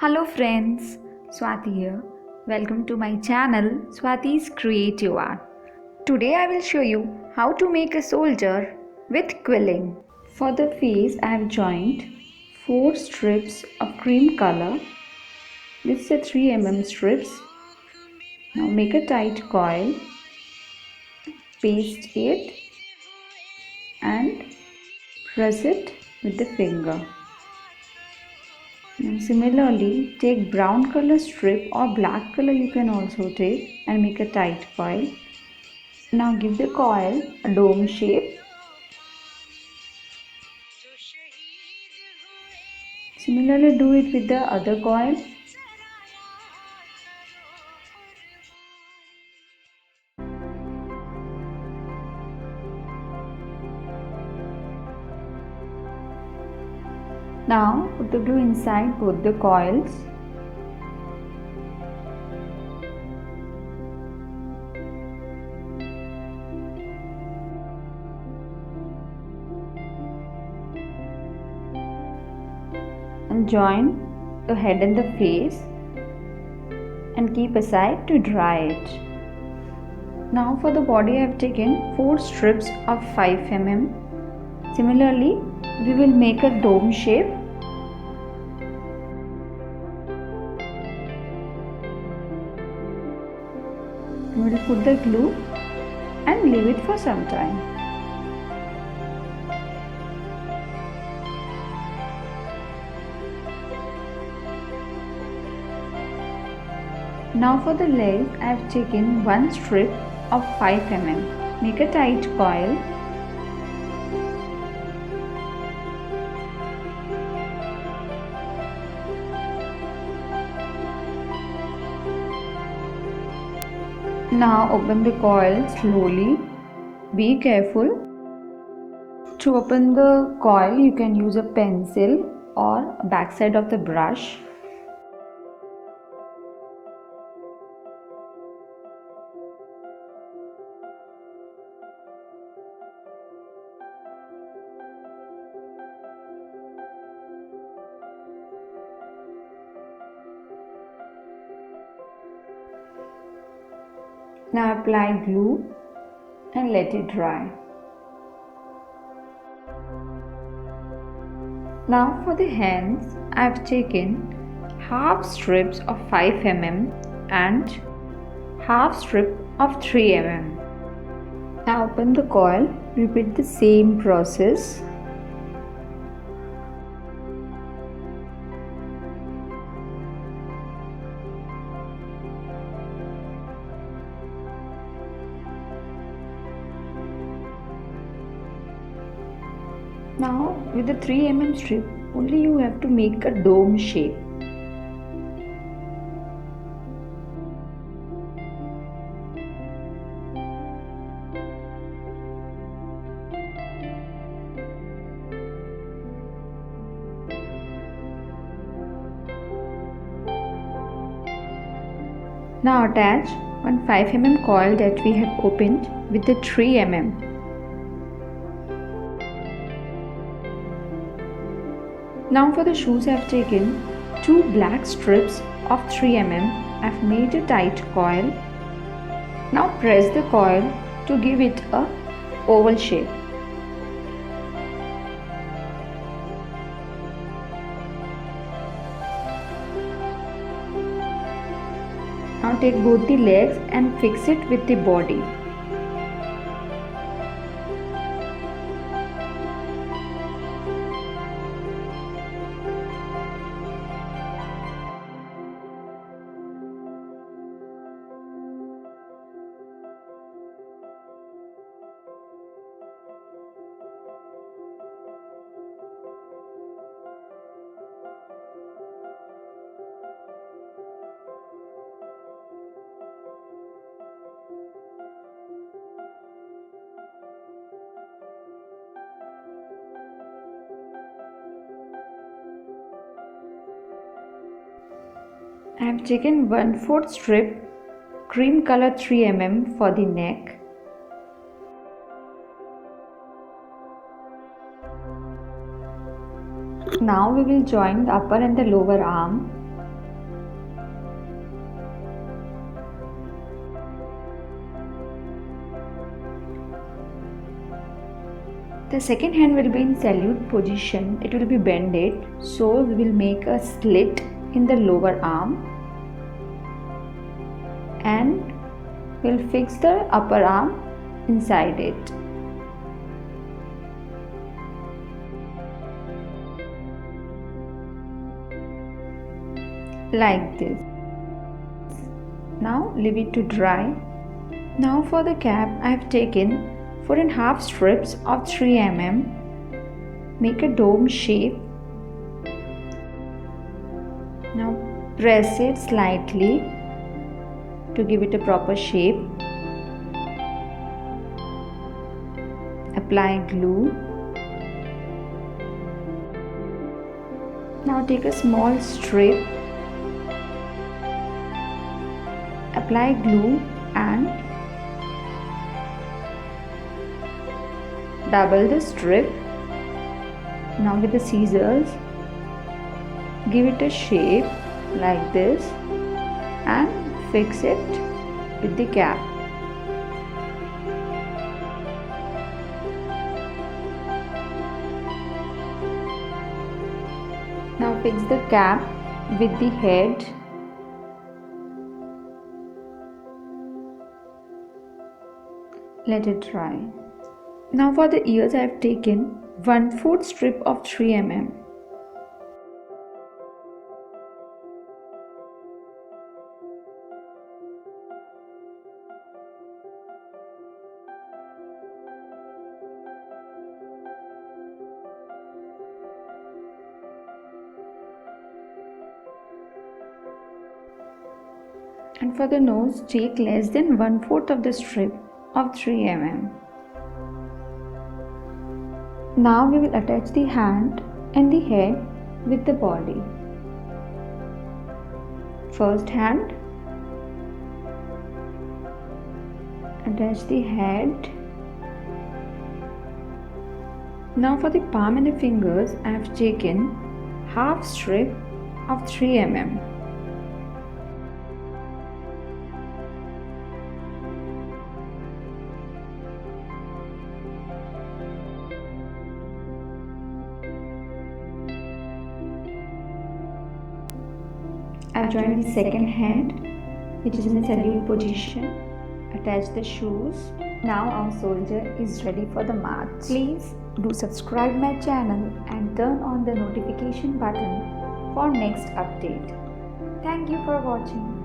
Hello friends, Swati here. Welcome to my channel Swati's Creative Art. Today I will show you how to make a soldier with quilling. For the face I have joined 4 strips of cream color. This is a 3 mm strips. Now make a tight coil, paste it and press it with the finger. Now similarly, take brown color strip or black color you can also take and make a tight coil. Now give the coil a dome shape. Similarly do it with the other coil. Now put the glue inside both the coils. And join the head and the face and keep aside to dry it. Now for the body I have taken 4 strips of 5 mm. Similarly, we will make a dome shape. We will put the glue and leave it for some time. Now for the leg, I have taken 1 strip of 5 mm. Make a tight coil. Now open the coil slowly. Be careful. To open the coil, you can use a pencil or backside of the brush. Now apply glue and let it dry. Now for the hands, I have taken half strips of 5 mm and half strip of 3 mm. Now open the coil, repeat the same process. Now with the 3 mm strip, only you have to make a dome shape. Now attach one 5 mm coil that we have opened with the 3 mm. Now for the shoes I have taken 2 black strips of 3 mm. I have made a tight coil. Now press the coil to give it a oval shape. Now take both the legs and fix it with the body. I have taken 1/4 strip cream color 3 mm for the neck. Now we will join the upper and the lower arm. The second hand will be in salute position. It will be bended. So we will make a slit in the lower arm and we'll fix the upper arm inside it. Like this. Now leave it to dry. Now for the cap, I have taken 4.5 strips of 3 mm. Make a dome shape. Now press it slightly to give it a proper shape. Apply glue. Now take a small strip. Apply glue and double the strip. Now with the scissors, give it a shape like this and fix it with the cap. Now fix the cap with the head. Let it dry. Now for the ears, I have taken 1/4 strip of 3 mm. And for the nose, take less than 1/4 of the strip of 3 mm. Now we will attach the hand and the head with the body. First hand, attach the head. Now for the palm and the fingers, I have taken half strip of 3 mm. I've joined the second hand, which is in the salute position. Attach the shoes. Now our soldier is ready for the march. Please do subscribe my channel and turn on the notification button for next update. Thank you for watching.